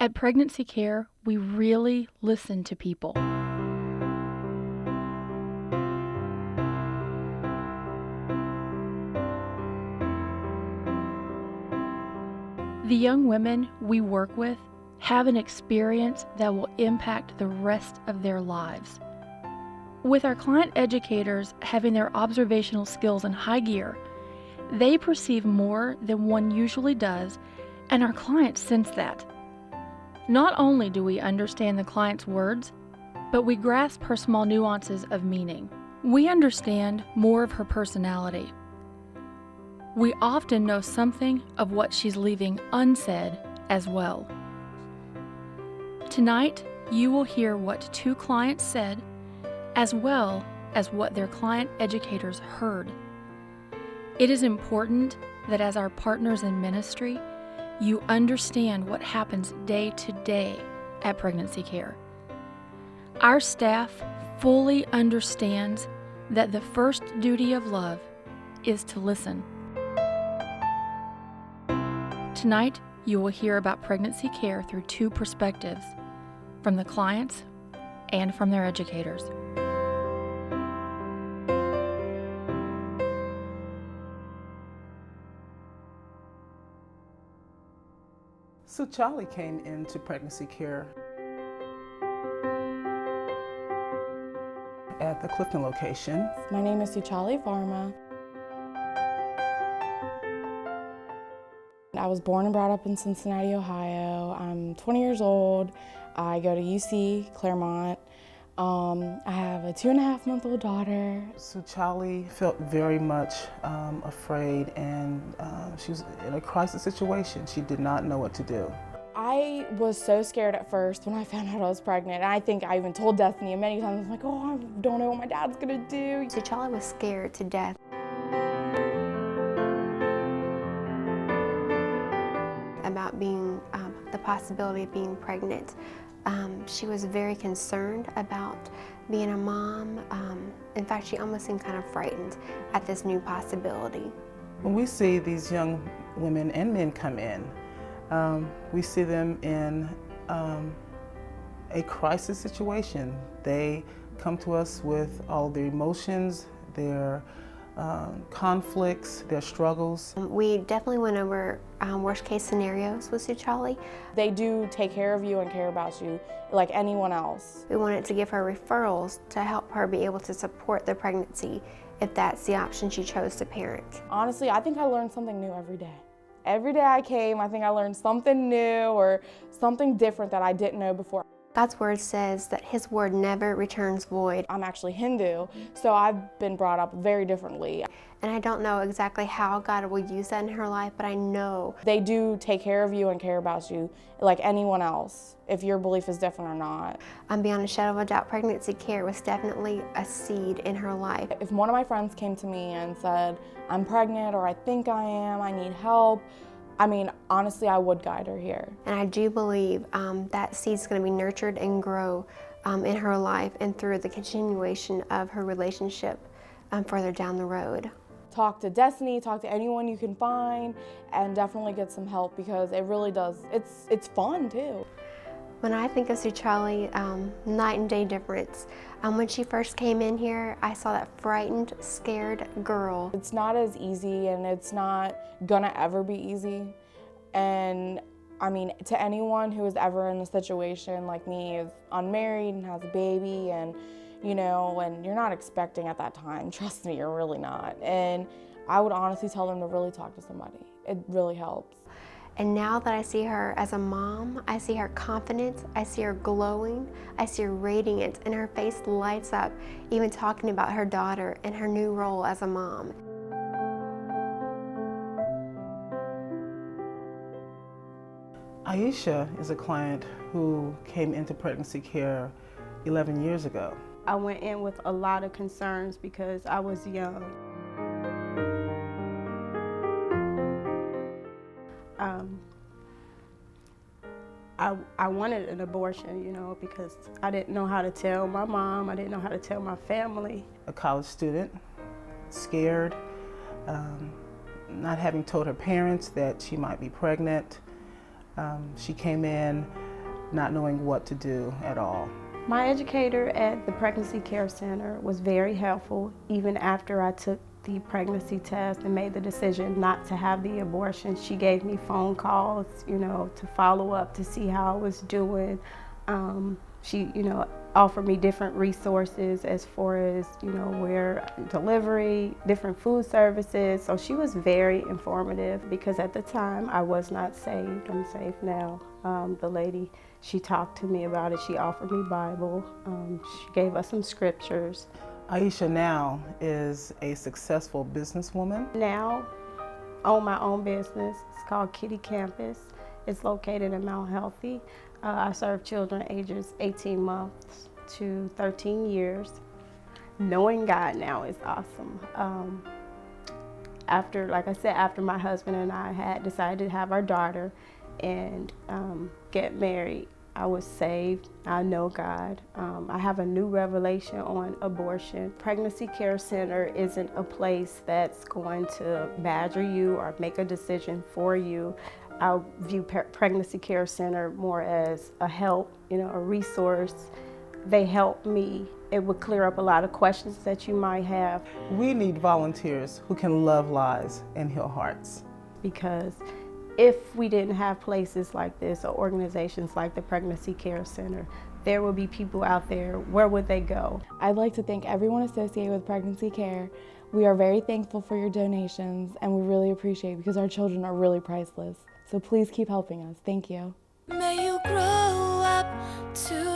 At Pregnancy Care, we really listen to people. The young women we work with have an experience that will impact the rest of their lives. With our client educators having their observational skills in high gear, they perceive more than one usually does, and our clients sense that. Not only do we understand the client's words, but we grasp her small nuances of meaning. We understand more of her personality. We often know something of what she's leaving unsaid as well. Tonight, you will hear what two clients said, as well as what their client educators heard. It is important that as our partners in ministry, you understand what happens day to day at Pregnancy Care. Our staff fully understands that the first duty of love is to listen. Tonight, you will hear about pregnancy care through two perspectives, from the clients and from their educators. So Charlie came into pregnancy care at the Clifton location. My name is Cincinnati Ohio. I was born and brought up in Cincinnati, Ohio. I'm 20 years old. I go to UC Claremont. I have a 2.5-month-old daughter. So Charlie felt very much afraid, and she was in a crisis situation. She did not know what to do. I was so scared at first when I found out I was pregnant. And I think I even told Destiny many times, like, oh, I don't know what my dad's gonna do. So Charlie was scared to death. About being, the possibility of being pregnant. She was very concerned about being a mom. In fact, she almost seemed kind of frightened at this new possibility. When we see these young women and men come in, we see them in a crisis situation. They come to us with all their emotions, their conflicts, their struggles. We definitely went over worst case scenarios with Charlie. They do take care of you and care about you like anyone else. We wanted to give her referrals to help her be able to support the pregnancy if that's the option she chose to parent. Honestly, I think I learned something new every day. Every day I came, I think I learned something new or something different that I didn't know before. God's word says that his word never returns void. I'm actually Hindu, so I've been brought up very differently. And I don't know exactly how God will use that in her life, but I know they do take care of you and care about you like anyone else, if your belief is different or not. Beyond a shadow of a doubt, pregnancy care was definitely a seed in her life. If one of my friends came to me and said, I'm pregnant or I think I am, I need help, I mean, honestly, I would guide her here. And I do believe that seed's going to be nurtured and grow in her life and through the continuation of her relationship further down the road. Talk to Destiny, talk to anyone you can find, and definitely get some help because it really does, it's fun too. When I think of Sue Charlie, night and day difference. When she first came in here, I saw that frightened, scared girl. It's not as easy, and it's not gonna ever be easy. And I mean, to anyone who is ever in a situation like me, is unmarried and has a baby, and you know, and you're not expecting at that time, trust me, you're really not. And I would honestly tell them to really talk to somebody. It really helps. And now that I see her as a mom, I see her confident, I see her glowing, I see her radiant, and her face lights up, even talking about her daughter and her new role as a mom. Aisha is a client who came into pregnancy care 11 years ago. I went in with a lot of concerns because I was young. I wanted an abortion, you know, because I didn't know how to tell my mom, I didn't know how to tell my family. A college student, scared, not having told her parents that she might be pregnant. She came in not knowing what to do at all. My educator at the Pregnancy Care Center was very helpful even after I took the pregnancy test and made the decision not to have the abortion. She gave me phone calls, to follow up to see how I was doing. She, offered me different resources as far as, where delivery, different food services. So she was very informative because at the time I was not saved. I'm saved now. The lady, she talked to me about it. She offered me Bible. She gave us some scriptures. Aisha now is a successful businesswoman. Now, own my own business. It's called Kitty Campus. It's located in Mount Healthy. I serve children ages 18 months to 13 years. Knowing God now is awesome. After my husband and I had decided to have our daughter and get married, I was saved. I know God. I have a new revelation on abortion. Pregnancy Care Center isn't a place that's going to badger you or make a decision for you. I view Pregnancy Care Center more as a help, a resource. They help me. It would clear up a lot of questions that you might have. We need volunteers who can love lives and heal hearts. Because if we didn't have places like this or organizations like the Pregnancy Care Center, there would be people out there. Where would they go? I'd like to thank everyone associated with pregnancy care. We are very thankful for your donations, and we really appreciate it because our children are really priceless. So please keep helping us. Thank you. May you grow up to